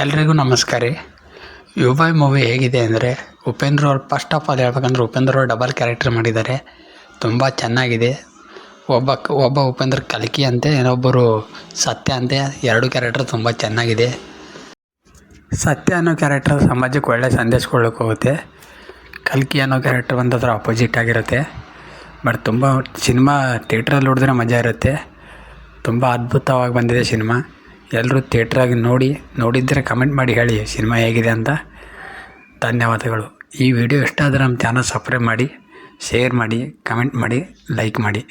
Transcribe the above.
ಎಲ್ರಿಗೂ ನಮಸ್ಕಾರ ರೀ. ಯುಬಾಯ್ ಮೂವಿ ಹೇಗಿದೆ ಅಂದರೆ, ಉಪೇಂದ್ರ ಅವ್ರು ಫಸ್ಟ್ ಆಫ್ ಆಲ್ ಹೇಳ್ಬೇಕಂದ್ರೆ ಉಪೇಂದ್ರ ಅವ್ರು ಡಬಲ್ ಕ್ಯಾರೆಕ್ಟರ್ ಮಾಡಿದ್ದಾರೆ. ತುಂಬ ಚೆನ್ನಾಗಿದೆ. ಒಬ್ಬ ಉಪೇಂದ್ರ ಕಲ್ಕಿ ಅಂತೆ, ಇನ್ನೊಬ್ಬರು ಸತ್ಯ ಅಂತೆ. ಎರಡು ಕ್ಯಾರೆಕ್ಟರ್ ತುಂಬ ಚೆನ್ನಾಗಿದೆ. ಸತ್ಯ ಅನ್ನೋ ಕ್ಯಾರೆಕ್ಟರ್ ಸಮಾಜಕ್ಕೆ ಒಳ್ಳೆ ಸಂದೇಶ ಕೊಡೋಕೆ ಹೋಗುತ್ತೆ. ಕಲ್ಕಿ ಅನ್ನೋ ಕ್ಯಾರೆಕ್ಟರ್ ಬಂದದ್ರ ಅಪೋಸಿಟ್ ಆಗಿರುತ್ತೆ. ಬಟ್ ತುಂಬ ಸಿನಿಮಾ ಥಿಯೇಟ್ರಲ್ಲಿ ನೋಡಿದ್ರೆ ಮಜಾ ಇರುತ್ತೆ. ತುಂಬ ಅದ್ಭುತವಾಗಿ ಬಂದಿದೆ ಸಿನಿಮಾ. ಎಲ್ಲರೂ ಥಿಯೇಟ್ರಾಗಿ ನೋಡಿದ್ದರೆ ಕಮೆಂಟ್ ಮಾಡಿ ಹೇಳಿ ಸಿನಿಮಾ ಹೇಗಿದೆ ಅಂತ. ಧನ್ಯವಾದಗಳು. ಈ ವಿಡಿಯೋ ಇಷ್ಟ ಆದರೆ ನಮ್ಮ ಚಾನಲ್ ಸಬ್ಸ್ಕ್ರೈಬ್ ಮಾಡಿ, ಶೇರ್ ಮಾಡಿ, ಕಮೆಂಟ್ ಮಾಡಿ, ಲೈಕ್ ಮಾಡಿ.